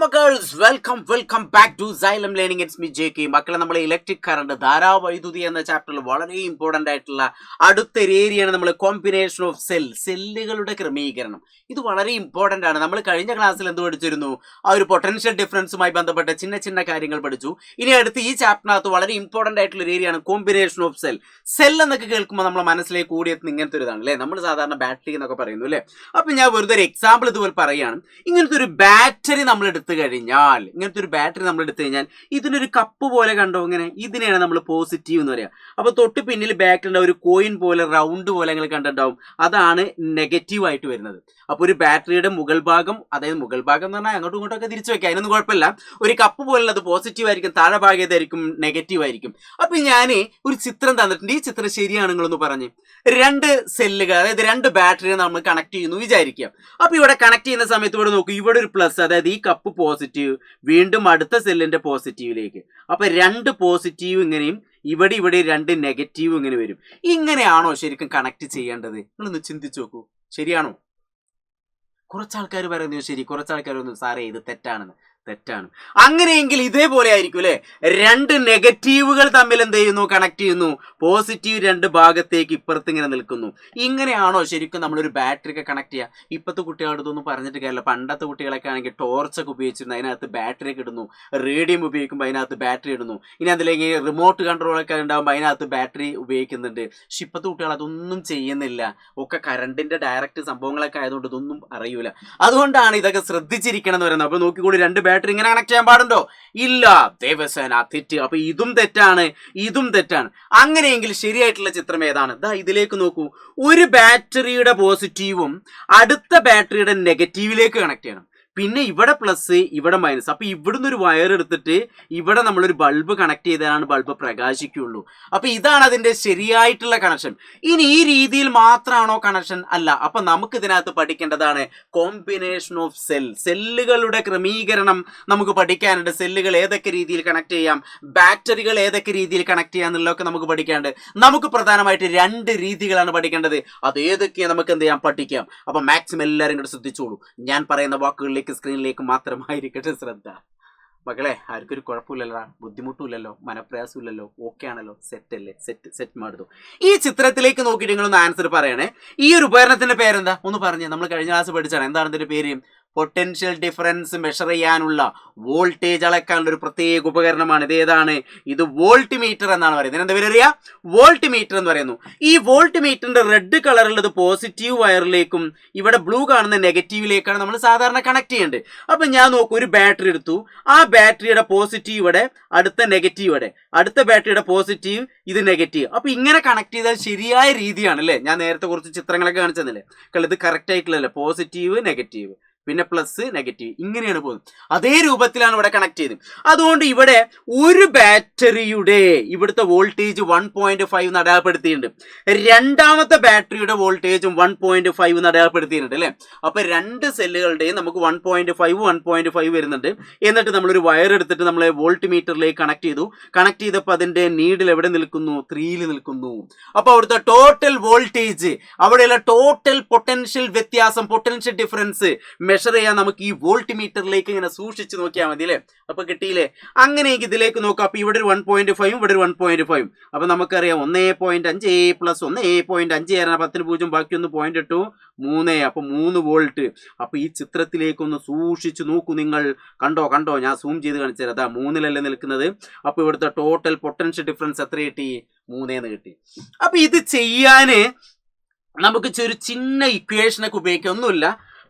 മക്കൾസ് welcome back to Xylem learning. It's me J K. മക്കളെ, നമ്മൾ electric current ധാരാവൈദ്യുതി എന്ന ചാപ്റ്ററിൽ വളരെ ഇമ്പോർട്ടൻ്റ് ആയിട്ടുള്ള അടുത്തൊരു ഏരിയയാണ് നമ്മൾ കോമ്പിനേഷൻ ഓഫ് സെല്ലുകളുടെ ക്രമീകരണം. ഇത് വളരെ ഇമ്പോർട്ടൻ്റ് ആണ്. നമ്മൾ കഴിഞ്ഞ ക്ലാസ്സിൽ എന്ത് പഠിച്ചിരുന്നു? ആ ഒരു പൊട്ടൻഷ്യൽ ഡിഫറൻസുമായി ബന്ധപ്പെട്ട ചിന്ന കാര്യങ്ങൾ പഠിച്ചു. ഇനി അടുത്ത് ഈ ചാപ്റ്ററിനകത്ത് വളരെ ഇമ്പോർട്ടൻ്റ് ആയിട്ടുള്ള ഒരു ഏരിയയാണ് കോമ്പിനേഷൻ ഓഫ് സെൽ എന്നൊക്കെ കേൾക്കുമ്പോൾ നമ്മളെ മനസ്സിലേക്ക് കൂടിയെത്തുന്ന ഇങ്ങനത്തെ ഒരു ഇതാണ് അല്ലേ. നമ്മൾ സാധാരണ ബാറ്ററി എന്നൊക്കെ പറയുന്നു അല്ലേ. അപ്പം ഞാൻ വെറുതെ ഒരു എക്സാമ്പിൾ ഇതുപോലെ പറയുകയാണ്. ഇങ്ങനത്തെ ഒരു ബാറ്ററി നമ്മൾ എടുത്തു കഴിഞ്ഞാൽ ഇതിനൊരു കപ്പ് പോലെ കണ്ടോ ഇങ്ങനെ, ഇതിനെയാണ് നമ്മൾ പോസിറ്റീവ് എന്ന് പറയുക. അപ്പൊ തൊട്ട് പിന്നിൽ ബാക്കിലുള്ള ഒരു കോയിൻ പോലെ റൗണ്ട് പോലെ നിങ്ങൾ കണ്ടിട്ടുണ്ടാവും, അതാണ് നെഗറ്റീവ് ആയിട്ട് വരുന്നത്. അപ്പൊ ഒരു ബാറ്ററിയുടെ മുകൾ ഭാഗം, അതായത് മുകൾ ഭാഗം എന്ന് പറഞ്ഞാൽ അങ്ങോട്ടും ഇങ്ങോട്ടൊക്കെ തിരിച്ചു വെക്കാം, അതിനൊന്നും കുഴപ്പമില്ല. ഒരു കപ്പ് പോലുള്ളത് പോസിറ്റീവ് ആയിരിക്കും, താഴെ ഭാഗം ഏതായിരിക്കും? നെഗറ്റീവ് ആയിരിക്കും. അപ്പൊ ഞാൻ ഒരു ചിത്രം തന്നിട്ടുണ്ട്. ഈ ചിത്രം ശരിയാണ് നിങ്ങളൊന്ന് പറഞ്ഞ്. രണ്ട് സെല്ലുകൾ, അതായത് രണ്ട് ബാറ്ററിയെ നമ്മൾ കണക്ട് ചെയ്യുന്നു വിചാരിക്കുക. അപ്പൊ ഇവിടെ കണക്ട് ചെയ്യുന്ന സമയത്ത് ഇവിടെ നോക്കൂ, ഇവിടെ ഒരു പ്ലസ്, അതായത് ഈ കപ്പ് പോസിറ്റീവ്, വീണ്ടും അടുത്ത സെല്ലിന്റെ പോസിറ്റീവിലേക്ക്. അപ്പൊ രണ്ട് പോസിറ്റീവ് ഇങ്ങനെയും ഇവിടെ രണ്ട് നെഗറ്റീവ് ഇങ്ങനെ വരും. ഇങ്ങനെയാണോ ശരിക്കും കണക്ട് ചെയ്യേണ്ടത്? നിങ്ങളൊന്ന് ചിന്തിച്ചു നോക്കൂ, ശരിയാണോ? കുറച്ചാൾക്കാർ പറയുന്നു ശരി, കുറച്ചാൾക്കാർ പറഞ്ഞു സാറേ ഇത് തെറ്റാണ്. അങ്ങനെയെങ്കിൽ ഇതേപോലെ ആയിരിക്കും അല്ലെ. രണ്ട് നെഗറ്റീവുകൾ തമ്മിൽ എന്ത് ചെയ്യുന്നു? കണക്ട് ചെയ്യുന്നു. പോസിറ്റീവ് രണ്ട് ഭാഗത്തേക്ക് ഇപ്പുറത്ത് ഇങ്ങനെ നിൽക്കുന്നു. ഇങ്ങനെയാണോ ശരിക്കും നമ്മളൊരു ബാറ്ററി ഒക്കെ കണക്ട് ചെയ്യുക? ഇപ്പോഴത്തെ കുട്ടികളുടെ ഇതൊന്നും പറഞ്ഞിട്ട് കാര്യമില്ല. പണ്ടത്തെ കുട്ടികളൊക്കെ ആണെങ്കിൽ ടോർച്ചൊക്കെ ഉപയോഗിച്ചിരുന്നു, അതിനകത്ത് ബാറ്ററി ഒക്കെ ഇടുന്നു. റേഡിയം ഉപയോഗിക്കുമ്പോൾ അതിനകത്ത് ബാറ്ററി ഇടുന്നു. ഇനി അതിലേക്ക് റിമോട്ട് കൺട്രോളൊക്കെ ഉണ്ടാകുമ്പോൾ അതിനകത്ത് ബാറ്ററി ഉപയോഗിക്കുന്നുണ്ട്. പക്ഷെ ഇപ്പോഴത്തെ കുട്ടികൾ അതൊന്നും ചെയ്യുന്നില്ല. ഒക്കെ കറണ്ടിന്റെ ഡയറക്റ്റ് സംഭവങ്ങളൊക്കെ ആയതുകൊണ്ട് ഇതൊന്നും അറിയൂല. അതുകൊണ്ടാണ് ഇതൊക്കെ ശ്രദ്ധിച്ചിരിക്കണം എന്ന് പറയുന്നത്. അപ്പൊ നോക്കിക്കൂടി, രണ്ട് ബാറ്ററി ഇങ്ങനെ കണക്ട് ചെയ്യാൻ പാടുണ്ടോ? ഇല്ല, ദേവസേന തെറ്റ്. അപ്പൊ ഇതും തെറ്റാണ്. അങ്ങനെയെങ്കിൽ ശരിയായിട്ടുള്ള ചിത്രം ഏതാണ്? ദാ ഇതിലേക്ക് നോക്കൂ. ഒരു ബാറ്ററിയുടെ പോസിറ്റീവും അടുത്ത ബാറ്ററിയുടെ നെഗറ്റീവിലേക്ക് കണക്ട് ചെയ്യണം. പിന്നെ ഇവിടെ പ്ലസ്, ഇവിടെ മൈനസ്. അപ്പൊ ഇവിടുന്ന് ഒരു വയർ എടുത്തിട്ട് ഇവിടെ നമ്മളൊരു ബൾബ് കണക്ട് ചെയ്താലാണ് ബൾബ് പ്രകാശിക്കുള്ളൂ. അപ്പൊ ഇതാണ് അതിന്റെ ശരിയായിട്ടുള്ള കണക്ഷൻ. ഇനി ഈ രീതിയിൽ മാത്രമാണോ കണക്ഷൻ? അല്ല. അപ്പൊ നമുക്ക് ഇതിനകത്ത് പഠിക്കേണ്ടതാണ് കോമ്പിനേഷൻ ഓഫ് സെല്ലുകളുടെ ക്രമീകരണം നമുക്ക് പഠിക്കാനുണ്ട്. സെല്ലുകൾ ഏതൊക്കെ രീതിയിൽ കണക്ട് ചെയ്യാം, ബാറ്ററികൾ ഏതൊക്കെ രീതിയിൽ കണക്ട് ചെയ്യാം എന്നുള്ളതൊക്കെ നമുക്ക് പഠിക്കാനുണ്ട്. നമുക്ക് പ്രധാനമായിട്ട് രണ്ട് രീതികളാണ് പഠിക്കേണ്ടത്. അത് ഏതൊക്കെയാണ് നമുക്ക് എന്ത് ചെയ്യാം, പഠിക്കാം. അപ്പൊ മാക്സിമം എല്ലാവരും കൂടെ ശ്രദ്ധിച്ചോളൂ. ഞാൻ പറയുന്ന വാക്കുകളിലേക്ക്, സ്ക്രീനിലേക്ക് മാത്രമായിരിക്കട്ടെ ശ്രദ്ധ. മകളെ, ആർക്കൊരു കുഴപ്പമില്ലല്ലോ, ബുദ്ധിമുട്ടില്ലല്ലോ, മനപ്രയാസമില്ലല്ലോ, ഓക്കെ ആണല്ലോ, സെറ്റ് അല്ലേ? സെറ്റ് മാടുന്നു. ഈ ചിത്രത്തിലേക്ക് നോക്കിയിട്ട് നിങ്ങളൊന്ന് ആൻസർ പറയണേ. ഈ ഒരു ഉപകരണത്തിന്റെ പേരെന്താ ഒന്ന് പറഞ്ഞേ. നമ്മൾ കഴിഞ്ഞ ക്ലാസ് പഠിച്ചാണ്. എന്താണ് ഇതിന്റെ പേര്? പൊട്ടൻഷ്യൽ ഡിഫറൻസ് മെഷർ ചെയ്യാനുള്ള, വോൾട്ടേജ് അളക്കാനുള്ള ഒരു പ്രത്യേക ഉപകരണമാണ്. ഇത് ഏതാണ്? ഇത് വോൾട്ട് മീറ്റർ എന്നാണ് പറയുന്നത്. എന്താ പേര് അറിയാം? വോൾട്ട് മീറ്റർ എന്ന് പറയുന്നു. ഈ വോൾട്ട് മീറ്ററിന്റെ റെഡ് കളറുള്ളത് പോസിറ്റീവ് വയറിലേക്കും ഇവിടെ ബ്ലൂ കാണുന്ന നെഗറ്റീവിലേക്കാണ് നമ്മൾ സാധാരണ കണക്ട് ചെയ്യേണ്ടത്. അപ്പൊ ഞാൻ നോക്കൂ, ഒരു ബാറ്ററി എടുത്തു. ആ ബാറ്ററിയുടെ പോസിറ്റീവ് ഇവിടെ, അടുത്ത നെഗറ്റീവ് ഇവിടെ, അടുത്ത ബാറ്ററിയുടെ പോസിറ്റീവ്, ഇത് നെഗറ്റീവ്. അപ്പൊ ഇങ്ങനെ കണക്ട് ചെയ്താൽ ശരിയായ രീതിയാണ് അല്ലേ. ഞാൻ നേരത്തെ കുറച്ച് ചിത്രങ്ങളൊക്കെ കാണിച്ചതല്ലേ. ഇത് കറക്റ്റ് ആയിട്ടുള്ളല്ലേ. പോസിറ്റീവ് നെഗറ്റീവ്, പിന്നെ പ്ലസ് നെഗറ്റീവ്, ഇങ്ങനെയാണ് പോകുന്നത്. അതേ രൂപത്തിലാണ് ഇവിടെ കണക്ട് ചെയ്തത്. അതുകൊണ്ട് ഇവിടെ ഒരു ബാറ്ററിയുടെ ഇവിടുത്തെ വോൾട്ടേജ് 1.5 എന്ന് അടയാളപ്പെടുത്തിയിട്ടുണ്ട്. രണ്ടാമത്തെ ബാറ്ററിയുടെ വോൾട്ടേജും 1.5 എന്ന് അടയാളപ്പെടുത്തിയിട്ടുണ്ട് അല്ലേ. അപ്പൊ രണ്ട് സെല്ലുകളുടെയും നമുക്ക് 1.5 വരുന്നുണ്ട്. എന്നിട്ട് നമ്മളൊരു വയർ എടുത്തിട്ട് നമ്മളെ വോൾട്ട് മീറ്ററിലേക്ക് കണക്ട് ചെയ്തപ്പോൾ അതിന്റെ നീഡിൽ എവിടെ നിൽക്കുന്നു? 3 നിൽക്കുന്നു. അപ്പൊ അവിടുത്തെ ടോട്ടൽ വോൾട്ടേജ്, അവിടെയുള്ള ടോട്ടൽ പൊട്ടൻഷ്യൽ വ്യത്യാസം, പൊട്ടൻഷ്യൽ ഡിഫറൻസ് മെഷർ ചെയ്യാൻ നമുക്ക് ഈ വോൾട്ട് മീറ്ററിലേക്ക് ഇങ്ങനെ സൂക്ഷിച്ച് നോക്കിയാൽ മതി അല്ലേ. അപ്പൊ കിട്ടിയില്ലേ? അങ്ങനെയെങ്കിൽ ഇതിലേക്ക് നോക്കാം. അപ്പൊ ഇവിടെ ഒരു 1.5, ഇവിടെ ഒരു 1.5. അപ്പൊ നമുക്കറിയാം 1.5 പ്ലസ് 1.5 ആയിരുന്നു. 10 0 ബാക്കി 1.8 3. അപ്പൊ 3 വോൾട്ട്. അപ്പൊ ഈ ചിത്രത്തിലേക്ക് ഒന്ന് സൂക്ഷിച്ച് നോക്കൂ നിങ്ങൾ. കണ്ടോ ഞാൻ സൂം ചെയ്ത് കാണിച്ചു തരാം. അതാ 3 നിൽക്കുന്നത്. അപ്പൊ ഇവിടുത്തെ ടോട്ടൽ പൊട്ടൻഷ്യൽ ഡിഫറൻസ് എത്ര കിട്ടി? 3 കിട്ടി. അപ്പൊ ഇത് ചെയ്യാന് നമുക്ക് ഒരു ചിന്ന ഇക്വേഷനൊക്കെ ഉപയോഗിക്കാം. ഒന്നുമില്ല,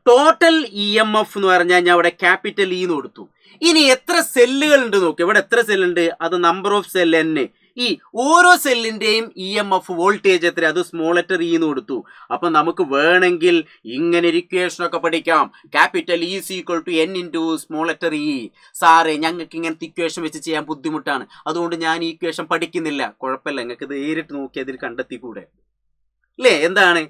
ടോട്ടൽ EMF എന്ന് പറഞ്ഞാൽ ഞാൻ ഇവിടെ ക്യാപിറ്റൽ E എന്ന് കൊടുത്തു. ഇനി എത്ര സെല്ലുകൾ ഉണ്ട് നോക്കി. ഇവിടെ എത്ര സെല്ലുണ്ട്? അത് നമ്പർ ഓഫ് സെൽ N. ഈ ഓരോ സെല്ലിന്റെയും EMF വോൾട്ടേജ് എത്ര? അത് സ്മോൾ ലെറ്റർ E എന്ന് കൊടുത്തു. അപ്പൊ നമുക്ക് വേണമെങ്കിൽ ഇങ്ങനെ ഒരു ഇക്വേഷൻ ഒക്കെ പഠിക്കാം. Capital E = N × small letter E. സാറേ, ഞങ്ങൾക്ക് ഇങ്ങനത്തെ ഇക്വേഷൻ വെച്ച് ചെയ്യാൻ ബുദ്ധിമുട്ടാണ്, അതുകൊണ്ട് ഞാൻ ഈ ഇക്വേഷൻ പഠിക്കുന്നില്ല. കുഴപ്പമില്ല, നിങ്ങൾക്ക് നേരിട്ട് നോക്കി അതിൽ കണ്ടെത്തിക്കൂടെ അല്ലേ. എന്താണ്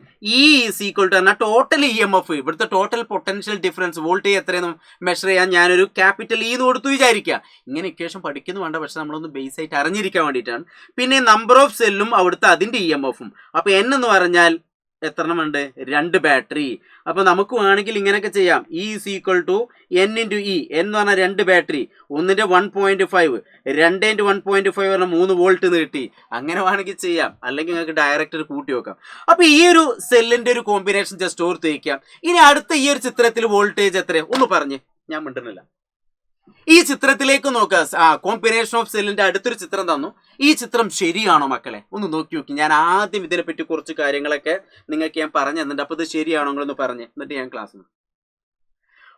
E = ടോട്ടൽ EMF, ഇവിടുത്തെ ടോട്ടൽ പൊട്ടൻഷ്യൽ ഡിഫറൻസ് വോൾട്ടേജ് എത്രയെന്നും മെഷർ ചെയ്യാൻ ഞാനൊരു ക്യാപിറ്റൽ E എന്ന് കൊടുത്തു വിചാരിക്കുക. ഇങ്ങനെ ഇക്വേഷൻ പഠിക്കുന്നു വേണ്ട, പക്ഷെ നമ്മളൊന്ന് ബേസ് ആയിട്ട് അറിഞ്ഞിരിക്കാൻ വേണ്ടിയിട്ടാണ്. പിന്നെ നമ്പർ ഓഫ് സെല്ലും അവിടുത്തെ അതിന്റെ EMF. അപ്പൊ N എന്ന് പറഞ്ഞാൽ എത്ര എണ്ണം ഉണ്ട്? 2 ബാറ്ററി. അപ്പൊ നമുക്ക് വേണമെങ്കിൽ ഇങ്ങനെയൊക്കെ ചെയ്യാം. E is equal to N into E. എന്ന് പറഞ്ഞാൽ 2 ബാറ്ററി, ഒന്നിന്റെ 1.5, 2 ഇൻറ്റു 1.5 പറഞ്ഞാൽ 3 വോൾട്ട് എന്ന് കിട്ടി. അങ്ങനെ വേണമെങ്കിൽ ചെയ്യാം, അല്ലെങ്കിൽ നിങ്ങൾക്ക് ഡയറക്റ്റ് കൂട്ടി വെക്കാം. അപ്പൊ ഈ ഒരു സെല്ലിന്റെ ഒരു കോമ്പിനേഷൻ ജസ്റ്റ് ഓർത്ത് വയ്ക്കാം. ഇനി അടുത്ത ഈ ഒരു ചിത്രത്തിൽ വോൾട്ടേജ് എത്ര ഒന്ന് പറഞ്ഞ്, ഞാൻ മിണ്ടുന്നില്ല. ഈ ചിത്രത്തിലേക്ക് നോക്കുക. കോമ്പിനേഷൻ ഓഫ് സെല്ലിന്റെ അടുത്തൊരു ചിത്രം തന്നു. ഈ ചിത്രം ശരിയാണോ മക്കളെ? ഒന്ന് നോക്കി നോക്കി. ഞാൻ ആദ്യം ഇതിനെപ്പറ്റി കുറച്ച് കാര്യങ്ങളൊക്കെ നിങ്ങൾക്ക് ഞാൻ പറഞ്ഞു തന്നിട്ടുണ്ട്. അപ്പൊ ഇത് ശരിയാണോ നിങ്ങളൊന്ന് പറഞ്ഞ്, എന്നിട്ട് ഞാൻ ക്ലാസ്.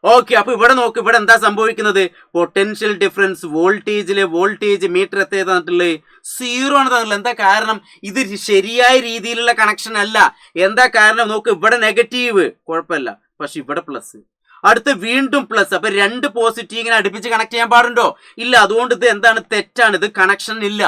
ഓക്കെ, അപ്പൊ ഇവിടെ നോക്ക്. ഇവിടെ എന്താ സംഭവിക്കുന്നത്? പൊട്ടൻഷ്യൽ ഡിഫറൻസ് വോൾട്ടേജിലെ വോൾട്ടേജ് മീറ്റർ എത്ര തന്നിട്ടുള്ളത്? 0 ആണ് തന്നിട്ടുള്ളത്. എന്താ കാരണം? ഇത് ശരിയായ രീതിയിലുള്ള കണക്ഷൻ അല്ല. എന്താ കാരണം? നോക്ക്, ഇവിടെ നെഗറ്റീവ് കുഴപ്പമില്ല, പക്ഷെ ഇവിടെ പ്ലസ്, അടുത്ത് വീണ്ടും പ്ലസ്. അപ്പൊ 2 പോസിറ്റീവ് ഇങ്ങനെ അടുപ്പിച്ച് കണക്ട് ചെയ്യാൻ പാടുണ്ടോ? ഇല്ല. അതുകൊണ്ട് ഇത് എന്താണ്? തെറ്റാണ്. ഇത് കണക്ഷൻ ഇല്ല.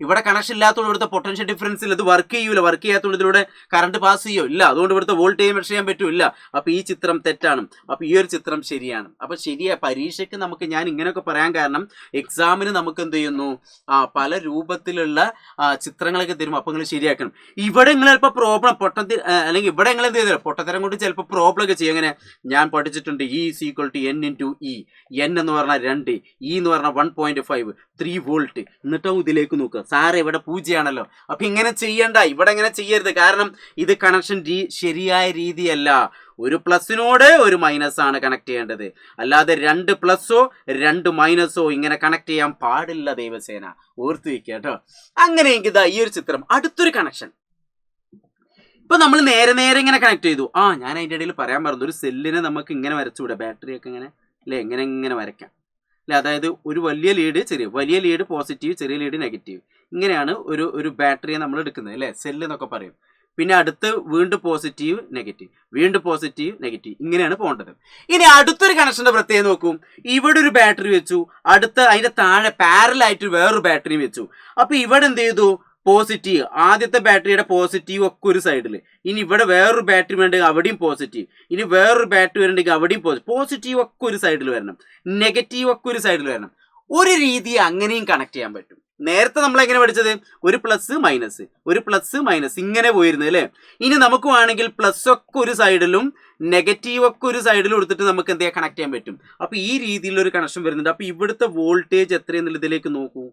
ഇവിടെ കണക്ഷൻ ഇല്ലാത്തതുകൊണ്ട് ഇവിടുത്തെ പൊട്ടൻഷ്യൽ ഡിഫറൻസിൽ ഇത് വർക്ക് ചെയ്യൂല. വർക്ക് ചെയ്യാത്തതുകൊണ്ട് ഇതിലൂടെ കറണ്ട് പാസ് ചെയ്യോ? ഇല്ല. അതുകൊണ്ട് ഇവിടുത്തെ വോൾട്ടേജ് മെഷർ ചെയ്യാൻ പറ്റൂല. അപ്പൊ ഈ ചിത്രം തെറ്റാണ്. അപ്പൊ ഈ ഒരു ചിത്രം ശരിയാണ്. അപ്പൊ ശരിയാ. പരീക്ഷയ്ക്ക് നമുക്ക് ഞാൻ ഇങ്ങനെയൊക്കെ പറയാൻ കാരണം എക്സാമിന് നമുക്ക് എന്ത് ചെയ്യുന്നു, പല രൂപത്തിലുള്ള ചിത്രങ്ങളൊക്കെ തരും. അപ്പൊ നിങ്ങൾ ശരിയാക്കണം. ഇവിടെ നിങ്ങൾ ചിലപ്പോൾ പ്രോബ്ലം അല്ലെങ്കിൽ ഇവിടെ നിങ്ങൾ എന്ത് ചെയ്തല്ലോ പൊട്ടത്തരം കൊണ്ട് ചിലപ്പോൾ പ്രോബ്ലം ഒക്കെ ചെയ്യും. എങ്ങനെ? ഞാൻ പഠിച്ചിട്ടുണ്ട്. E is equal to N into E. N എന്ന് പറഞ്ഞാൽ 2, E എന്ന് പറഞ്ഞാൽ 1.5, 3 വോൾട്ട്. എന്നിട്ടോ ഇതിലേക്ക് നോക്കുക. സാറ് ഇവിടെ 0 ആണല്ലോ. അപ്പൊ ഇങ്ങനെ ചെയ്യണ്ട. ഇവിടെ ഇങ്ങനെ ചെയ്യരുത്. കാരണം ഇത് കണക്ഷൻ ശരിയായ രീതിയല്ല. ഒരു പ്ലസിനോട് ഒരു മൈനസ് ആണ് കണക്ട് ചെയ്യേണ്ടത്. അല്ലാതെ 2 പ്ലസോ 2 മൈനസോ ഇങ്ങനെ കണക്ട് ചെയ്യാൻ പാടില്ല. ദൈവസേന ഓർത്തു വെക്കുക കേട്ടോ. അങ്ങനെയെങ്കിൽ ഇതാ ഈ ഒരു ചിത്രം. അടുത്തൊരു കണക്ഷൻ. ഇപ്പൊ നമ്മൾ നേരെ ഇങ്ങനെ കണക്ട് ചെയ്തു. ഞാൻ അതിന്റെ ഇടയിൽ പറയാൻ പറഞ്ഞു, ഒരു സെല്ലിനെ നമുക്ക് ഇങ്ങനെ വരച്ചുകൂടെ? ബാറ്ററി ഒക്കെ ഇങ്ങനെ അല്ലെ, ഇങ്ങനെ വരയ്ക്കാം അല്ലെ. അതായത് ഒരു വലിയ ലീഡ് പോസിറ്റീവ്, ചെറിയ ലീഡ് നെഗറ്റീവ്. ഇങ്ങനെയാണ് ഒരു ബാറ്ററിയെ നമ്മൾ എടുക്കുന്നത് അല്ലെ, സെല്ല് എന്നൊക്കെ പറയും. പിന്നെ അടുത്ത് വീണ്ടും പോസിറ്റീവ് നെഗറ്റീവ്, വീണ്ടും പോസിറ്റീവ് നെഗറ്റീവ്, ഇങ്ങനെയാണ് പോകേണ്ടത്. ഇനി അടുത്തൊരു കണക്ഷന്റെ പ്രത്യേകം നോക്കും. ഇവിടെ ഒരു ബാറ്ററി വെച്ചു, അടുത്ത അതിന്റെ താഴെ പാരലായിട്ട് വേറൊരു ബാറ്ററി വെച്ചു. അപ്പൊ ഇവിടെ എന്ത് ചെയ്തു? പോസിറ്റീവ്, ആദ്യത്തെ ബാറ്ററിയുടെ പോസിറ്റീവ് ഒക്കെ ഒരു സൈഡിൽ. ഇനി ഇവിടെ വേറൊരു ബാറ്ററി വേണ്ടെങ്കിൽ അവിടെയും പോസിറ്റീവ്, ഇനി വേറൊരു ബാറ്ററി വരണ്ടെങ്കിൽ അവിടെയും പോസിറ്റീവ് ഒക്കെ ഒരു സൈഡിൽ വരണം, നെഗറ്റീവ് ഒക്കെ ഒരു സൈഡിൽ വരണം. ഒരു രീതി അങ്ങനെയും കണക്ട് ചെയ്യാൻ പറ്റും. നേരത്തെ നമ്മൾ എങ്ങനെ പഠിച്ചത്? ഒരു പ്ലസ് മൈനസ്, ഒരു പ്ലസ് മൈനസ് ഇങ്ങനെ പോയിരുന്നത് അല്ലേ. ഇനി നമുക്ക് വേണമെങ്കിൽ പ്ലസ് ഒക്കെ ഒരു സൈഡിലും നെഗറ്റീവ് ഒക്കെ ഒരു സൈഡിലും എടുത്തിട്ട് നമുക്ക് എന്ത് ചെയ്യാൻ കണക്ട് ചെയ്യാൻ പറ്റും. അപ്പൊ ഈ രീതിയിലൊരു കണക്ഷൻ വരുന്നുണ്ട്. അപ്പൊ ഇവിടുത്തെ വോൾട്ടേജ് എത്രയെന്നുള്ള ഇതിലേക്ക് നോക്കൂ.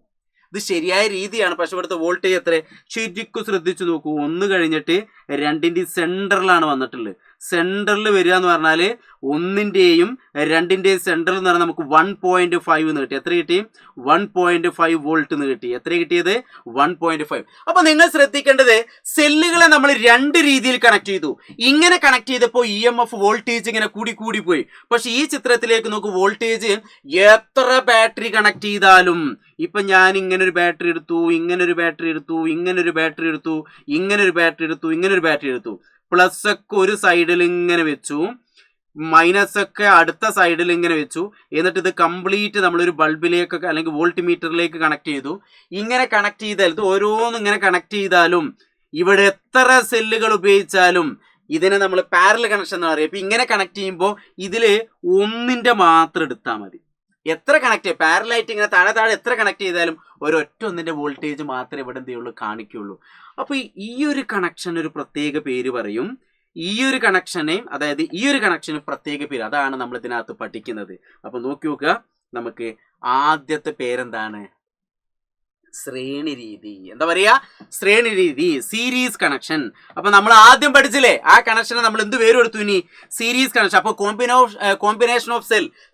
ഇത് ശരിയായ രീതിയാണ്. പക്ഷെ ഇവിടുത്തെ വോൾട്ടേജ് എത്ര? ശരിക്കും ശ്രദ്ധിച്ചു നോക്കൂ. 1 കഴിഞ്ഞിട്ട് 2ന്റെ സെന്ററിലാണ് വന്നിട്ടുള്ളത്. സെന്ററിൽ വരിക എന്ന് പറഞ്ഞാൽ 1ന്റെയും 2ന്റെയും സെന്ററിൽ എന്ന് പറഞ്ഞാൽ നമുക്ക് 1.5 എന്ന് കിട്ടി. എത്ര കിട്ടി? 1.5 വോൾട്ട് എന്ന് കിട്ടി. എത്ര കിട്ടിയത്? 1.5. അപ്പൊ നിങ്ങൾ ശ്രദ്ധിക്കേണ്ടത്, സെല്ലുകളെ നമ്മൾ 2 രീതിയിൽ കണക്ട് ചെയ്തു. ഇങ്ങനെ കണക്ട് ചെയ്തപ്പോൾ EMF വോൾട്ടേജ് ഇങ്ങനെ കൂടി പോയി. പക്ഷെ ഈ ചിത്രത്തിലേക്ക് നോക്കൂ, വോൾട്ടേജ് എത്ര ബാറ്ററി കണക്ട് ചെയ്താലും, ഇപ്പൊ ഞാൻ ഇങ്ങനെ ഒരു ബാറ്ററി എടുത്തു, ഇങ്ങനെ ഒരു ബാറ്ററി എടുത്തു, ഇങ്ങനെ ഒരു ബാറ്ററി എടുത്തു, ഇങ്ങനെ ഒരു ബാറ്ററി എടുത്തു, ഇങ്ങനെ ഒരു ബാറ്ററി എടുത്തു, പ്ലസ് ഒക്കെ ഒരു സൈഡിൽ ഇങ്ങനെ വെച്ചു, മൈനസ് ഒക്കെ അടുത്ത സൈഡിൽ ഇങ്ങനെ വെച്ചു. എന്നിട്ട് ഇത് കംപ്ലീറ്റ് നമ്മളൊരു ബൾബിലേക്കൊക്കെ അല്ലെങ്കിൽ വോൾട്ട് മീറ്ററിലേക്ക് കണക്ട് ചെയ്തു. ഇങ്ങനെ കണക്ട് ചെയ്താൽ ഇത് ഓരോന്നും ഇങ്ങനെ കണക്ട് ചെയ്താലും ഇവിടെ എത്ര സെല്ലുകൾ ഉപയോഗിച്ചാലും ഇതിനെ നമ്മൾ പാരലൽ കണക്ഷൻ എന്ന് പറയും. ഇപ്പൊ ഇങ്ങനെ കണക്ട് ചെയ്യുമ്പോൾ ഇതില് 1ന്റെ മാത്രം എടുത്താൽ മതി. എത്ര കണക്ട് പാരലായിട്ട് ഇങ്ങനെ താഴെ എത്ര കണക്ട് ചെയ്താലും ഒരൊറ്റ 1ന്റെ വോൾട്ടേജ് മാത്രമേ ഇവിടെ എന്ത് ചെയ്യുള്ളൂ, കാണിക്കുള്ളൂ. അപ്പൊ ഈ ഒരു കണക്ഷൻ ഒരു പ്രത്യേക പേര് പറയും. ഈ ഒരു കണക്ഷനെ, അതായത് ഈ ഒരു കണക്ഷന് പ്രത്യേക പേര്, അതാണ് നമ്മൾ ഇതിനകത്ത് പഠിക്കുന്നത്. അപ്പൊ നോക്കി നോക്കുക. നമുക്ക് ആദ്യത്തെ പേരെന്താണ്? ശ്രേണി രീതി. എന്താ പറയാ? ശ്രേണി രീതി, സീരീസ് കണക്ഷൻ. അപ്പൊ നമ്മൾ ആദ്യം പഠിച്ചില്ലേ, ആ കണക്ഷനെ നമ്മൾ എന്ത് പേര് കൊടുത്തു? ഇനി സീരീസ് കണക്ഷൻ. അപ്പൊ കോമ്പിനേഷൻ ഓഫ്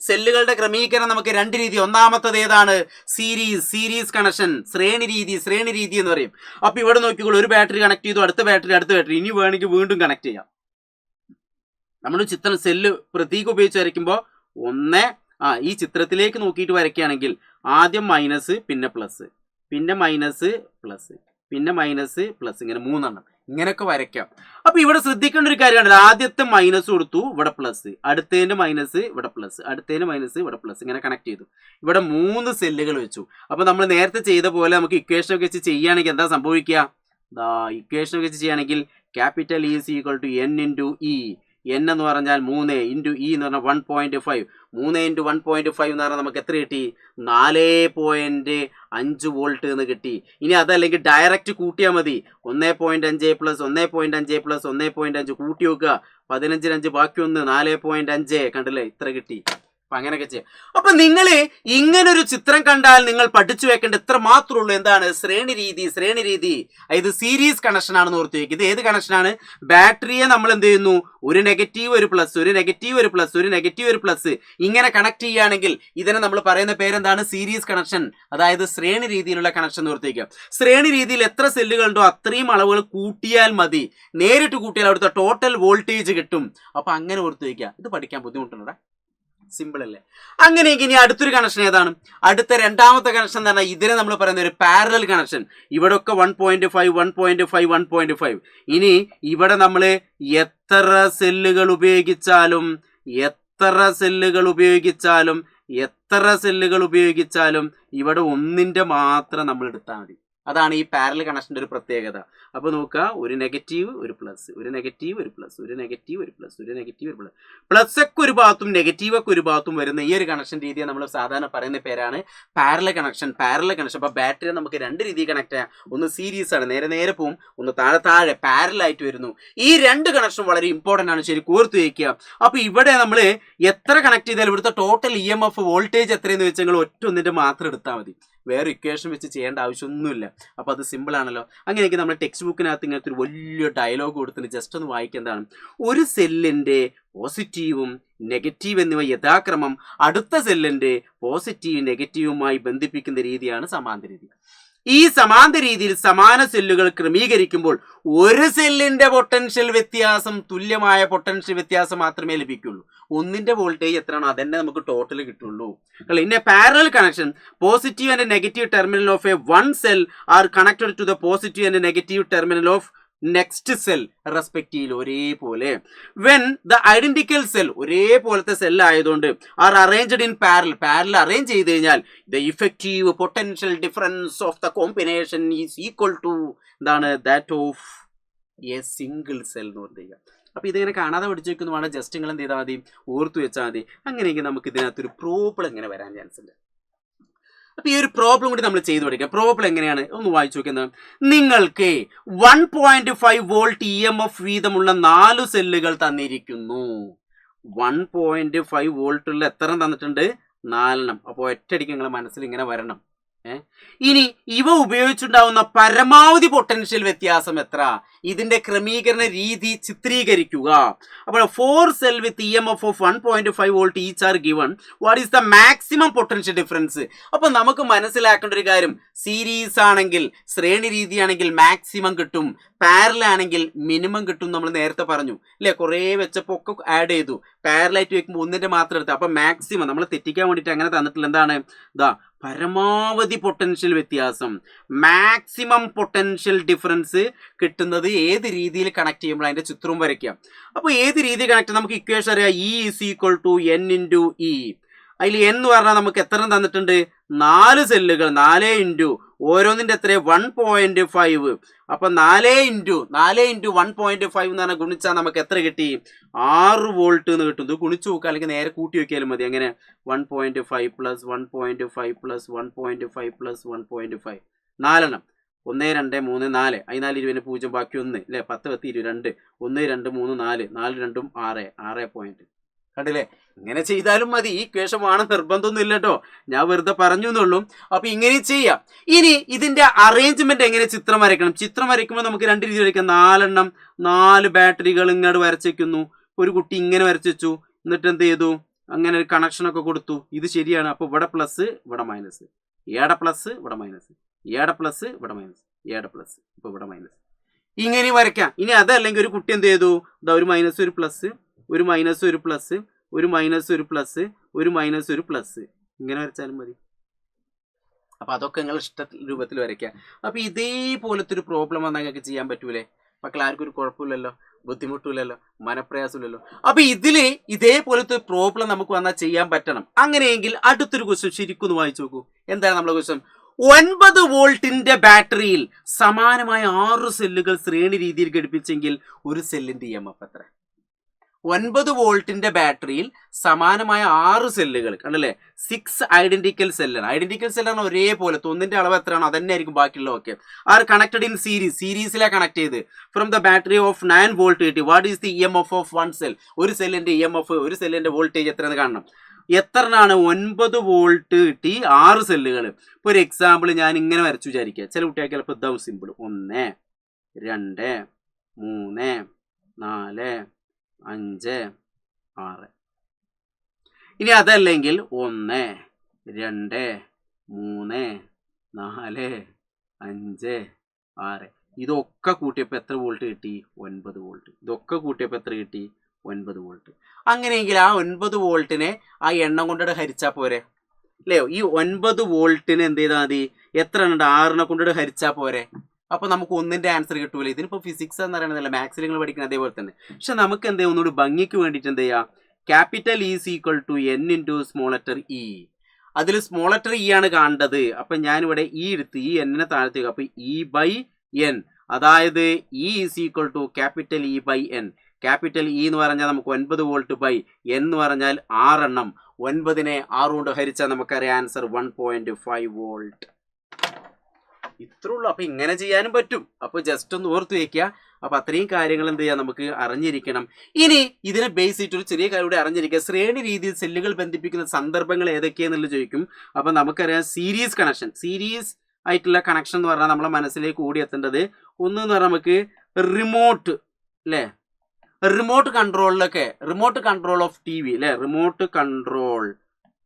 സെല്ലുകളുടെ ക്രമീകരണം നമുക്ക് 2 രീതി. ഒന്നാമത്തത് ഏതാണ്? സീരീസ് കണക്ഷൻ, ശ്രേണി രീതി എന്ന് പറയും. അപ്പൊ ഇവിടെ നോക്കിക്കോളൂ, ഒരു ബാറ്ററി കണക്ട് ചെയ്തു, അടുത്ത ബാറ്ററി, ഇനി വേണമെങ്കിൽ വീണ്ടും കണക്ട് ചെയ്യാം. നമ്മൾ ചിത്രം സെല്ല് പ്രതീകം ഉപയോഗിച്ച് വരയ്ക്കുമ്പോൾ ഈ ചിത്രത്തിലേക്ക് നോക്കിയിട്ട് വരയ്ക്കുകയാണെങ്കിൽ ആദ്യം മൈനസ്, പിന്നെ പ്ലസ്, പിന്നെ മൈനസ് പ്ലസ്, പിന്നെ മൈനസ് പ്ലസ്, ഇങ്ങനെ 3 എണ്ണം ഇങ്ങനെയൊക്കെ വരയ്ക്കാം. അപ്പൊ ഇവിടെ ശ്രദ്ധിക്കേണ്ട ഒരു കാര്യമാണ്, ആദ്യത്തെ മൈനസ് കൊടുത്തു, ഇവിടെ പ്ലസ്, അടുത്തതിന്റെ മൈനസ്, ഇവിടെ പ്ലസ്, അടുത്തതിന്റെ മൈനസ്, ഇവിടെ പ്ലസ്, ഇങ്ങനെ കണക്ട് ചെയ്തു. ഇവിടെ 3 സെല്ലുകൾ വെച്ചു. അപ്പൊ നമ്മൾ നേരത്തെ ചെയ്ത പോലെ നമുക്ക് ഇക്വേഷൻ ഒക്കെ വെച്ച് ചെയ്യുകയാണെങ്കിൽ എന്താ സംഭവിക്കുക? ഇക്വേഷൻ ഒക്കെ വെച്ച് ചെയ്യുകയാണെങ്കിൽ capital E is equal to N into E. N എന്ന് പറഞ്ഞാൽ 3 ഇൻറ്റു ഇ എന്ന് പറഞ്ഞാൽ 1.5. 3 ഇൻറ്റു 1.5 എന്ന് പറഞ്ഞാൽ നമുക്ക് എത്ര കിട്ടി? 4.5 വോൾട്ട് എന്ന് കിട്ടി. ഇനി അതല്ലെങ്കിൽ ഡയറക്റ്റ് കൂട്ടിയാൽ മതി. 1.5 പ്ലസ് 1.5 പ്ലസ് 1.5 കൂട്ടി നോക്കുക. 15 5 ബാക്കി 1 4.5 കണ്ടില്ലേ? ഇത്ര കിട്ടി. അപ്പൊ അങ്ങനെയൊക്കെ ചെയ്യാം. അപ്പൊ നിങ്ങൾ ഇങ്ങനൊരു ചിത്രം കണ്ടാൽ നിങ്ങൾ പഠിച്ചു വെക്കേണ്ട ഇത്ര മാത്രമേ ഉള്ളൂ. എന്താണ്? ശ്രേണി രീതി. ഇത് സീരീസ് കണക്ഷൻ ആണെന്ന് ഓർത്ത് വയ്ക്കുക. ഇത് ഏത് കണക്ഷനാണ്? ബാറ്ററിയെ നമ്മൾ എന്ത് ചെയ്യുന്നു? ഒരു നെഗറ്റീവ് ഒരു പ്ലസ്, ഒരു നെഗറ്റീവ് ഒരു പ്ലസ്, ഒരു നെഗറ്റീവ് ഒരു പ്ലസ് ഇങ്ങനെ കണക്ട് ചെയ്യുകയാണെങ്കിൽ ഇതിനെ നമ്മൾ പറയുന്ന പേരെന്താണ്? Series connection. അതായത് ശ്രേണി രീതിയിലുള്ള കണക്ഷൻ എന്ന് ഓർത്ത് വയ്ക്കുക. ശ്രേണി രീതിയിൽ എത്ര സെല്ലുകൾ ഉണ്ടോ അത്രയും അളവുകൾ കൂട്ടിയാൽ മതി. നേരിട്ട് കൂട്ടിയാൽ അവിടുത്തെ ടോട്ടൽ വോൾട്ടേജ് കിട്ടും. അപ്പൊ അങ്ങനെ ഓർത്ത് വയ്ക്കുക. ഇത് പഠിക്കാൻ ബുദ്ധിമുട്ടുണ്ടോ? സിമ്പിൾ അല്ലേ? അങ്ങനെയെങ്കിൽ ഇനി അടുത്തൊരു കണക്ഷൻ ഏതാണ്? അടുത്ത രണ്ടാമത്തെ കണക്ഷൻ എന്ന് പറഞ്ഞാൽ ഇതിനെ നമ്മൾ പറയുന്ന ഒരു പാരലൽ കണക്ഷൻ. ഇവിടെ ഒക്കെ 1.5 1.5 1.5. ഇനി ഇവിടെ നമ്മൾ എത്ര സെല്ലുകൾ ഉപയോഗിച്ചാലും ഇവിടെ ഒന്നിന്റെ മാത്രം നമ്മൾ എടുത്താൽ മതി. അതാണ് ഈ പാരലൽ കണക്ഷന്റെ ഒരു പ്രത്യേകത. അപ്പൊ നോക്കുക, ഒരു നെഗറ്റീവ് ഒരു പ്ലസ്, ഒരു നെഗറ്റീവ് ഒരു പ്ലസ്, ഒരു നെഗറ്റീവ് ഒരു പ്ലസ്, ഒരു നെഗറ്റീവ് ഒരു പ്ലസ്. പ്ലസ് ഒക്കെ ഒരു ഭാഗത്തും നെഗറ്റീവ് ഒക്കെ ഒരു ഭാഗത്തും വരുന്ന ഈ ഒരു കണക്ഷൻ രീതിയെ നമ്മൾ സാധാരണ പറയുന്ന പേരാണ് പാരലൽ കണക്ഷൻ. അപ്പൊ ബാറ്ററി നമുക്ക് രണ്ട് രീതിയിൽ കണക്ട് ചെയ്യാം. ഒന്ന് സീരീസ് ആണ്, നേരെ പോവും. ഒന്ന് താഴെ പാരലൽ ആയിട്ട് വരുന്നു. ഈ രണ്ട് കണക്ഷൻ വളരെ ഇമ്പോർട്ടന്റ് ആണ്, ശരി കോർത്ത് വയ്ക്കുക. അപ്പൊ ഇവിടെ നമ്മൾ എത്ര കണക്ട് ചെയ്താലും ഇവിടുത്തെ ടോട്ടൽ EMF വോൾട്ടേജ് എത്രയെന്ന് വെച്ചാൽ നിങ്ങൾ ഒറ്റ ഒന്നിന്റെ മാത്രം എടുത്താൽ മതി. വേറെ ഇക്വേഷൻ വെച്ച് ചെയ്യേണ്ട ആവശ്യമൊന്നുമില്ല. അപ്പോൾ അത് സിമ്പിൾ ആണല്ലോ. അങ്ങനെയൊക്കെ നമ്മൾ ടെക്സ്റ്റ് ബുക്കിനകത്ത് ഇങ്ങനത്തെ ഒരു വലിയ ഡയലോഗ് കൊടുത്തിട്ട് ജസ്റ്റ് ഒന്ന് വായിക്കുന്നതാണ്. ഒരു സെല്ലിൻ്റെ പോസിറ്റീവും നെഗറ്റീവ് എന്നിവ യഥാക്രമം അടുത്ത സെല്ലിൻ്റെ പോസിറ്റീവ് നെഗറ്റീവുമായി ബന്ധിപ്പിക്കുന്ന രീതിയാണ് സമാന്തര രീതി. ഈ സമാന്തര രീതിയിൽ സമാന സെല്ലുകൾ ക്രമീകരിക്കുമ്പോൾ ഒരു സെല്ലിന്റെ പൊട്ടൻഷ്യൽ വ്യത്യാസം തുല്യമായ പൊട്ടൻഷ്യൽ വ്യത്യാസം മാത്രമേ ലഭിക്കുള്ളൂ. ഒന്നിന്റെ വോൾട്ടേജ് എത്രയാണോ അതന്നെ നമുക്ക് ടോട്ടൽ കിട്ടുള്ളൂ. In a parallel connection positive and negative terminal of a one cell are connected to the positive and negative terminal of next cell respective ഒരേപോലെ. വെൻ ദ ഐഡന്റിക്കൽ സെൽ ഒരേപോലത്തെ cell ആയതുകൊണ്ട് are arranged in parallel arrange ചെയ്ത് കഴിഞ്ഞാൽ the effective potential difference of the combination is equal to എന്താണ്? That of a single cell എന്ന് പറയുക. അപ്പൊ ഇതിങ്ങനെ കാണാതെ പഠിച്ചു വെക്കുന്നതാണ്. ജസ്റ്റ് നിങ്ങൾ എന്ത് ചെയ്താൽ മതി? ഓർത്തു വെച്ചാൽ മതി. അങ്ങനെയെങ്കിൽ നമുക്ക് ഇതിനകത്തൊരു പ്രോബ്ലം ഇങ്ങനെ വരാൻ ചാൻസ് ഉണ്ട്. അപ്പൊ ഈ ഒരു പ്രോബ്ലം കൂടി നമ്മൾ ചെയ്തു പഠിക്കാം. പ്രോബ്ലം എങ്ങനെയാണ് ഒന്ന് വായിച്ചു നോക്കുന്നത്. നിങ്ങൾക്ക് 1.5 വോൾട്ട് EMF വീതമുള്ള 4 സെല്ലുകൾ തന്നിരിക്കുന്നു. 1.5 വോൾട്ടുള്ള എത്ര തന്നിട്ടുണ്ട്? 4. അപ്പോൾ ഒറ്റയടിക്ക് നിങ്ങളുടെ മനസ്സിൽ ഇങ്ങനെ വരണം. ഇനി ഇവ ഉപയോഗിച്ചുണ്ടാവുന്ന പരമാവധി പൊട്ടൻഷ്യൽ വ്യത്യാസം എത്ര? ഇതിന്റെ ക്രമീകരണ രീതി ചിത്രീകരിക്കുക. അപ്പോൾ 4 cell with EMF of 1.5 volt each are given. What is the maximum potential difference? അപ്പൊ നമുക്ക് മനസ്സിലാക്കേണ്ട ഒരു കാര്യം, സീരീസ് ആണെങ്കിൽ ശ്രേണി രീതിയാണെങ്കിൽ മാക്സിമം കിട്ടും, പാരലൽ ആണെങ്കിൽ മിനിമം കിട്ടും. നമ്മൾ നേരത്തെ പറഞ്ഞു അല്ലെ? കുറേ വെച്ചപ്പോൾ ഒക്കെ ആഡ് ചെയ്തു. പാരലായിട്ട് വെക്കുമ്പോൾ ഒന്നിന്റെ മാത്രം എടുത്ത്. അപ്പൊ മാക്സിമം നമ്മൾ തെറ്റിക്കാൻ വേണ്ടിയിട്ട് അങ്ങനെ തന്നിട്ടില്ല. എന്താണ്? ഇതാ പരമാവധി പൊട്ടൻഷ്യൽ വ്യത്യാസം, മാക്സിമം പൊട്ടൻഷ്യൽ ഡിഫറൻസ് കിട്ടുന്നത് ഏത് രീതിയിൽ കണക്ട് ചെയ്യുമ്പോൾ അതിന്റെ ചിത്രവും വരയ്ക്കാം. അപ്പോൾ ഏത് രീതി കണക്ട്? നമുക്ക് ഇക്വേഷൻ അറിയാം. E is equal to n into E. അതിൽ n എന്ന് പറഞ്ഞാൽ നമുക്ക് എത്ര തന്നിട്ടുണ്ട്? 4 സെല്ലുകൾ. 4 ഇൻറ്റു ഓരോന്നിന്റെ എത്ര? 1.5. അപ്പൊ 4 ഇൻറ്റു 1.5 എന്ന് പറഞ്ഞാൽ ഗുണിച്ചാൽ നമുക്ക് എത്ര കിട്ടി? 6 വോൾട്ട് എന്ന് കിട്ടും. ഇത് ഗുണിച്ചു നോക്കുക, അല്ലെങ്കിൽ നേരെ കൂട്ടി വയ്ക്കാലും മതി. അങ്ങനെ 1.5 പ്ലസ് 1.5 പ്ലസ് 1.5 പ്ലസ് 1.5 4 1 2 3 4 14 20 0 ബാക്കി 1 അല്ലെ? 10 10 22 1 2 3 4 4 2 6 പോയിന്റ്. കണ്ടില്ലേ? ഇങ്ങനെ ചെയ്താലും മതി. ഈ ഇക്വേഷൻ വേണം നിർബന്ധമൊന്നും ഇല്ല കേട്ടോ, ഞാൻ വെറുതെ പറഞ്ഞു എന്നുള്ളൂ. അപ്പൊ ഇങ്ങനെ ചെയ്യാം. ഇനി ഇതിന്റെ അറേഞ്ച്മെന്റ് എങ്ങനെ ചിത്രം വരയ്ക്കണം? ചിത്രം വരയ്ക്കുമ്പോൾ നമുക്ക് രണ്ട് രീതി വരയ്ക്കാം. 4 ബാറ്ററികൾ ഇങ്ങോട്ട് വരച്ചേക്കുന്നു. ഒരു കുട്ടി ഇങ്ങനെ വരച്ചു വെച്ചു. എന്നിട്ട് എന്ത് ചെയ്തു? അങ്ങനെ ഒരു കണക്ഷൻ ഒക്കെ കൊടുത്തു. ഇത് ശരിയാണ്. അപ്പൊ ഇവിടെ പ്ലസ് ഇവിടെ മൈനസ്, ഏടെ പ്ലസ് ഇവിടെ മൈനസ്, ഏടെ പ്ലസ് ഇവിടെ മൈനസ്, ഏടെ പ്ലസ് ഇപ്പൊ ഇവിടെ മൈനസ്. ഇങ്ങനെ വരയ്ക്കാം. ഇനി അതല്ലെങ്കിൽ ഒരു കുട്ടി എന്ത് ചെയ്തു? ഒരു മൈനസ് ഒരു പ്ലസ്, ഒരു മൈനസ് ഒരു പ്ലസ്, ഒരു മൈനസ് ഒരു പ്ലസ്, ഒരു മൈനസ് ഒരു പ്ലസ്, ഇങ്ങനെ വരച്ചാലും മതി. അപ്പൊ അതൊക്കെ നിങ്ങൾ ഇഷ്ട രൂപത്തിൽ വരയ്ക്കുക. അപ്പൊ ഇതേപോലത്തെ ഒരു പ്രോബ്ലം വന്നാൽ നിങ്ങൾക്ക് ചെയ്യാൻ പറ്റൂലേ? മക്കൾ ആർക്കും ഒരു കുഴപ്പമില്ലല്ലോ, ബുദ്ധിമുട്ടില്ലല്ലോ, മനപ്രയാസമില്ലല്ലോ. അപ്പൊ ഇതില് ഇതേപോലത്തെ പ്രോബ്ലം നമുക്ക് വന്നാൽ ചെയ്യാൻ പറ്റണം. അങ്ങനെയെങ്കിൽ അടുത്തൊരു ക്വസ്റ്റ്യൻ ശരിക്കും ഒന്ന് വായിച്ചു നോക്കൂ. എന്താണ് നമ്മളെ ക്വസ്റ്റ്യൻ? 9 വോൾട്ടിന്റെ ബാറ്ററിയിൽ സമാനമായ 6 സെല്ലുകൾ ശ്രേണി രീതിയിൽ ഘടിപ്പിച്ചെങ്കിൽ ഒരു സെല്ലിന്റെ EMF എത്ര? 9 വോൾട്ടിന്റെ ബാറ്ററിയിൽ സമാനമായ 6 സെല്ലുകൾ കണ്ടല്ലേ, 6 ഐഡന്റിക്കൽ സെല്ലാണ്. ഐഡന്റിക്കൽ സെല്ലാണ് ഒരേപോലെ, ഒന്നിന്റെ അളവ് എത്രയാണോ അതന്നെ ആയിരിക്കും ബാക്കിയുള്ള. ഓക്കെ, ആർ കണക്റ്റഡ് ഇൻ സീരീസിലാണ് കണക്ട് ചെയ്ത്. From the battery of 9 volt കിട്ടി. What is the EMF of 1 cell? ഒരു സെല്ലിന്റെ EMF, ഒരു സെല്ലിന്റെ വോൾട്ടേജ് എത്രയെന്ന് കാണണം. എത്രയാണ്? 9 വോൾട്ട് കിട്ടി, 6 സെല്ലുകൾ. ഇപ്പോൾ ഒരു എക്സാമ്പിൾ ഞാൻ ഇങ്ങനെ വരച്ചു വിചാരിക്കുക. ചില കുട്ടികൾക്ക് ചിലപ്പോൾ ഇതാവും സിമ്പിൾ. 1 2 3 4 5 6. ഇനി അതല്ലെങ്കിൽ 1 2 3 4 5 6. ഇതൊക്കെ കൂട്ടിയപ്പോൾ എത്ര വോൾട്ട് കിട്ടി? 9 വോൾട്ട്. ഇതൊക്കെ കൂട്ടിയപ്പോൾ എത്ര കിട്ടി? 9 വോൾട്ട്. അങ്ങനെയെങ്കിൽ ആ 9 വോൾട്ടിനെ ആ എണ്ണം കൊണ്ടിട്ട് ഹരിച്ചാൽ പോരെ അല്ലയോ? ഈ 9 വോൾട്ടിന് എന്ത് ചെയ്താൽ മതി? എത്ര ഉണ്ട്? 6നെ കൊണ്ടിട്ട് ഹരിച്ചാൽ പോരെ. അപ്പോൾ നമുക്ക് ഒന്നിൻ്റെ ആൻസർ കിട്ടൂല. ഇതിനിപ്പോൾ ഫിസിക്സ് എന്ന് പറയുന്നതല്ല, മാത്സിൽ നിങ്ങൾ പഠിക്കുന്നത് അതേപോലെ തന്നെ. പക്ഷെ നമുക്ക് എന്ത് ചെയ്യാം, ഒന്നുകൂടി ഭംഗിക്ക് വേണ്ടിയിട്ട് എന്ത് ചെയ്യാം, capital is equal to n into small letter E. അതിൽ സ്മോൾ ലെറ്റർ ഇ ആണ് കാണേണ്ടത്. അപ്പം ഞാനിവിടെ ഇ എടുത്ത് ഈ എന്നിനെ താഴ്ത്തുക. അപ്പോൾ E/n, അതായത് E is equal to capital E/n. Capital E എന്ന് പറഞ്ഞാൽ നമുക്ക് 9 വോൾട്ട് ബൈ n എന്ന് പറഞ്ഞാൽ 6 എണ്ണം. 9നെ 6 കൊണ്ട് ഹരിച്ചാൽ നമുക്കറിയാം ആൻസർ 1.5 വോൾട്ട്. ഇത്രേ ഉള്ളൂ. അപ്പൊ ഇങ്ങനെ ചെയ്യാനും പറ്റും. അപ്പൊ ജസ്റ്റ് ഒന്ന് ഓർത്ത് വെക്കുക. അപ്പൊ അത്രയും കാര്യങ്ങൾ എന്ത് ചെയ്യാം, നമുക്ക് അറിഞ്ഞിരിക്കണം. ഇനി ഇതിനെ ബേസ് ചെയ്തിട്ട് ഒരു ചെറിയ കാര്യം കൂടെ അറിഞ്ഞിരിക്കുക. ശ്രേണി രീതിയിൽ സെല്ലുകൾ ബന്ധിപ്പിക്കുന്ന സന്ദർഭങ്ങൾ ഏതൊക്കെയാണെന്നുള്ളത് ചോദിക്കും. അപ്പൊ നമുക്കറിയാം സീരീസ് കണക്ഷൻ, സീരീസ് ആയിട്ടുള്ള കണക്ഷൻ എന്ന് പറഞ്ഞാൽ നമ്മളെ മനസ്സിലേക്ക് കൂടി എത്തേണ്ടത് ഒന്ന് എന്ന് പറഞ്ഞാൽ നമുക്ക് റിമോട്ട് അല്ലേ, റിമോട്ട് കൺട്രോളിലൊക്കെ, remote control of T V അല്ലേ, remote control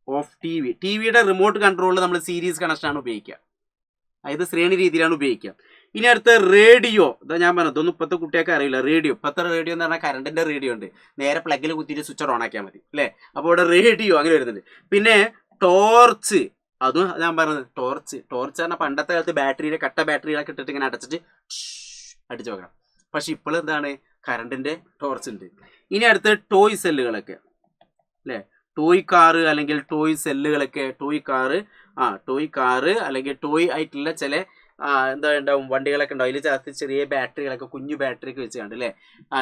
of T V, T വിയുടെ റിമോട്ട് കൺട്രോളിൽ നമ്മൾ സീരീസ് കണക്ഷനാണ് ഉപയോഗിക്കുക. അതായത് ശ്രേണി രീതിയിലാണ് ഉപയോഗിക്കുക. ഇനി അടുത്ത റേഡിയോ, ഇതാ ഞാൻ പറഞ്ഞത്, ഇതൊന്നും ഇപ്പോഴത്തെ കുട്ടിയൊക്കെ അറിയില്ല. റേഡിയോ, ഇപ്പോഴത്തെ റേഡിയോ എന്ന് പറഞ്ഞാൽ കറണ്ടിന്റെ റേഡിയോ ഉണ്ട്, നേരെ പ്ലഗിൽ കുത്തിയിട്ട് സ്വിച്ച് ഓൺ ആക്കിയാൽ മതി അല്ലേ. അപ്പോൾ ഇവിടെ റേഡിയോ അങ്ങനെ വരുന്നുണ്ട്. പിന്നെ ടോർച്ച്, അതും ഞാൻ പറഞ്ഞത് ടോർച്ച്. ടോർച്ച് പറഞ്ഞാൽ പണ്ടത്തെ കാലത്ത് ബാറ്ററിയുടെ കട്ട ബാറ്ററികളൊക്കെ ഇട്ടിട്ട് ഇങ്ങനെ അടച്ചിട്ട് അടിച്ചു നോക്കണം. പക്ഷെ ഇപ്പോൾ എന്താണ്, കറണ്ടിന്റെ ടോർച്ച് ഉണ്ട്. ഇനി അടുത്ത ടോയ് സെല്ലുകളൊക്കെ അല്ലേ, ടോയ് കാറ് അല്ലെങ്കിൽ ടോയ് സെല്ലുകളൊക്കെ, ടോയ് കാറ് അല്ലെങ്കിൽ ടോയ് ആയിട്ടുള്ള ചില എന്താ ഉണ്ടാവും വണ്ടികളൊക്കെ ഉണ്ടാവും. അതിൽ ചേർത്ത് ചെറിയ ബാറ്ററികളൊക്കെ, കുഞ്ഞു ബാറ്ററിയൊക്കെ വെച്ച് കണ്ട് അല്ലേ,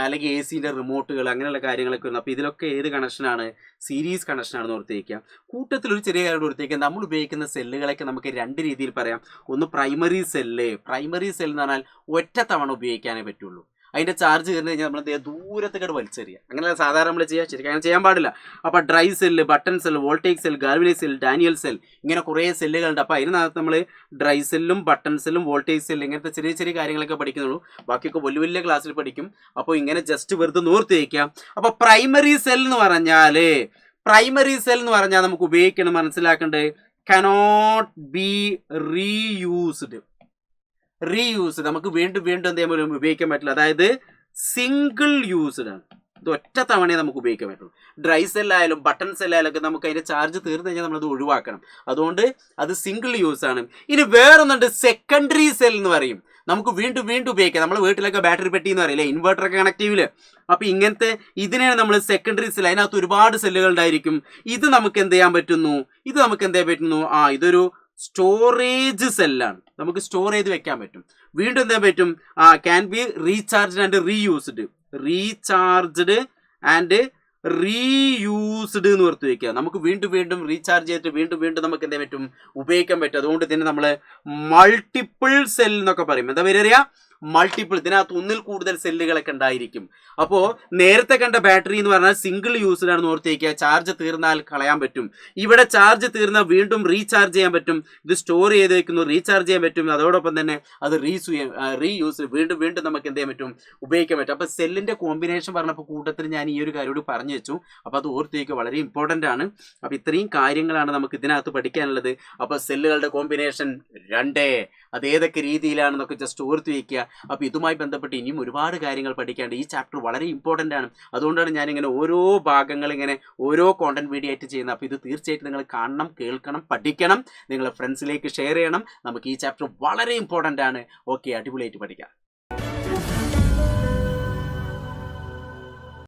അല്ലെങ്കിൽ AC-ൻ്റെ റിമോട്ടുകൾ അങ്ങനെയുള്ള കാര്യങ്ങളൊക്കെ ഉണ്ട്. അപ്പോൾ ഇതിലൊക്കെ ഏത് കണക്ഷനാണ്? സീരീസ് കണക്ഷനാണെന്ന് ഓർത്തേക്കാം. കൂട്ടത്തിലൊരു ചെറിയ കാര്യം ഓർത്തേക്കാം, നമ്മൾ ഉപയോഗിക്കുന്ന സെല്ലുകളൊക്കെ നമുക്ക് 2 രീതിയിൽ പറയാം. ഒന്ന് പ്രൈമറി സെല്ല്. പ്രൈമറി സെൽ എന്ന് പറഞ്ഞാൽ ഒറ്റ തവണ ഉപയോഗിക്കാനേ പറ്റുള്ളൂ. അതിൻ്റെ ചാർജ് കയറി കഴിഞ്ഞാൽ നമ്മൾ ദൂരത്തേക്ക് വലിച്ചെറിയുക. അങ്ങനെ സാധാരണ നമ്മൾ ചെയ്യുക, ശരിക്കും അങ്ങനെ ചെയ്യാൻ പാടില്ല. അപ്പോൾ dry cell, button cell, voltage cell, galvanise cell, Daniel cell, ഇങ്ങനെ കുറേ സെല്ലുകളുണ്ട്. അപ്പോൾ അതിനകത്ത് നമ്മൾ ഡ്രൈ സെല്ലും ബട്ടൺ സെല്ലും വോൾട്ടേജ് സെല്ലും ഇങ്ങനത്തെ ചെറിയ ചെറിയ കാര്യങ്ങളൊക്കെ പഠിക്കുന്നുള്ളൂ. ബാക്കിയൊക്കെ വലിയ വലിയ ക്ലാസ്സിൽ പഠിക്കും. അപ്പോൾ ഇങ്ങനെ ജസ്റ്റ് വെറുതെ നോർത്ത് വയ്ക്കാം. അപ്പോൾ പ്രൈമറി സെൽ എന്ന് പറഞ്ഞാൽ നമുക്ക് ഉപയോഗിക്കണം, മനസ്സിലാക്കേണ്ടത് കനോട്ട് ബി റീയൂസ്ഡ്. നമുക്ക് വീണ്ടും വീണ്ടും എന്ത് ചെയ്യാൻ ഉപയോഗിക്കാൻ പറ്റില്ല. അതായത് സിംഗിൾ യൂസ്ഡ് ആണ്. ഇത് ഒറ്റ തവണയെ നമുക്ക് ഉപയോഗിക്കാൻ പറ്റുള്ളൂ. ഡ്രൈ സെല്ലായാലും ബട്ടൺ സെല്ലായാലും ഒക്കെ നമുക്ക് അതിൻ്റെ ചാർജ് തീർന്നു കഴിഞ്ഞാൽ നമ്മളത് ഒഴിവാക്കണം. അതുകൊണ്ട് അത് സിംഗിൾ യൂസ് ആണ്. ഇനി വേറൊന്നുണ്ട്, സെക്കൻഡറി സെൽ എന്ന് പറയും. നമുക്ക് വീണ്ടും വീണ്ടും ഉപയോഗിക്കാം. നമ്മൾ വീട്ടിലൊക്കെ ബാറ്ററി പെട്ടി എന്ന് പറയില്ലേ, ഇൻവെർട്ടറൊക്കെ കണക്ട് ചെയ്യൂലേ. അപ്പോൾ ഇങ്ങനത്തെ ഇതിനെയാണ് നമ്മൾ സെക്കൻഡറി സെൽ. അതിനകത്ത് ഒരുപാട് സെല്ലുകൾ ഉണ്ടായിരിക്കും. ഇത് നമുക്ക് എന്ത് ചെയ്യാൻ പറ്റുന്നു? ഇതൊരു സ്റ്റോറേജ് സെല്ലാണ്. നമുക്ക് സ്റ്റോർ ചെയ്ത് വെക്കാൻ പറ്റും. വീണ്ടും എന്താ പറ്റും? Can be recharged and reused എന്ന് ഓർത്ത് വയ്ക്കുക. നമുക്ക് വീണ്ടും വീണ്ടും റീചാർജ് ചെയ്തിട്ട് വീണ്ടും വീണ്ടും നമുക്ക് എന്താ പറ്റും? ഉപയോഗിക്കാൻ പറ്റും. അതുകൊണ്ട് ഇതിനെ നമ്മൾ മൾട്ടിപ്പിൾ സെൽ എന്നൊക്കെ പറയും. എന്താ പേര് അറിയാം? മൾട്ടിപ്പിൾ. ഇതിനകത്ത് ഒന്നിൽ കൂടുതൽ സെല്ലുകളൊക്കെ ഉണ്ടായിരിക്കും. അപ്പോൾ നേരത്തെ കണ്ട ബാറ്ററി എന്ന് പറഞ്ഞാൽ സിംഗിൾ യൂസ്ഡ് ആണെന്ന് ഓർത്തേക്കുക. ചാർജ് തീർന്നാൽ കളയാൻ പറ്റും. ഇവിടെ ചാർജ് തീർന്നാൽ വീണ്ടും റീചാർജ് ചെയ്യാൻ പറ്റും. ഇത് സ്റ്റോർ ചെയ്ത് വെക്കുന്നു, റീചാർജ് ചെയ്യാൻ പറ്റും. അതോടൊപ്പം തന്നെ അത് റീയൂസ് വീണ്ടും വീണ്ടും നമുക്ക് എന്ത് ചെയ്യാൻ പറ്റും? ഉപയോഗിക്കാൻ പറ്റും. അപ്പോൾ സെല്ലിൻ്റെ കോമ്പിനേഷൻ പറഞ്ഞപ്പോൾ കൂട്ടത്തിൽ ഞാൻ ഈ ഒരു കാര്യം കൂടി പറഞ്ഞു വെച്ചു. അപ്പോൾ അത് ഓർത്തേക്കുക, വളരെ ഇമ്പോർട്ടൻ്റ് ആണ്. അപ്പോൾ ഇത്രയും കാര്യങ്ങളാണ് നമുക്ക് ഇതിനകത്ത് പഠിക്കാനുള്ളത്. അപ്പോൾ സെല്ലുകളുടെ കോമ്പിനേഷൻ 2, അത് ഏതൊക്കെ രീതിയിലാണെന്നൊക്കെ ജസ്റ്റ് ഓർത്ത് വയ്ക്കുക. അപ്പോൾ ഇതുമായി ബന്ധപ്പെട്ട് ഇനിയും ഒരുപാട് കാര്യങ്ങൾ പഠിക്കാണ്ട്. ഈ ചാപ്റ്റർ വളരെ ഇമ്പോർട്ടൻ്റ് ആണ്. അതുകൊണ്ടാണ് ഞാനിങ്ങനെ ഓരോ ഭാഗങ്ങൾ ഇങ്ങനെ ഓരോ കോണ്ടന്റ് വീഡിയോ ആയിട്ട് ചെയ്യുന്നത്. അപ്പോൾ ഇത് തീർച്ചയായിട്ടും നിങ്ങൾ കാണണം, കേൾക്കണം, പഠിക്കണം, നിങ്ങളുടെ ഫ്രണ്ട്സിലേക്ക് ഷെയർ ചെയ്യണം. നമുക്ക് ഈ ചാപ്റ്റർ വളരെ ഇമ്പോർട്ടൻ്റ് ആണ്. ഓക്കെ, അടിപൊളിയായിട്ട് പഠിക്കാം.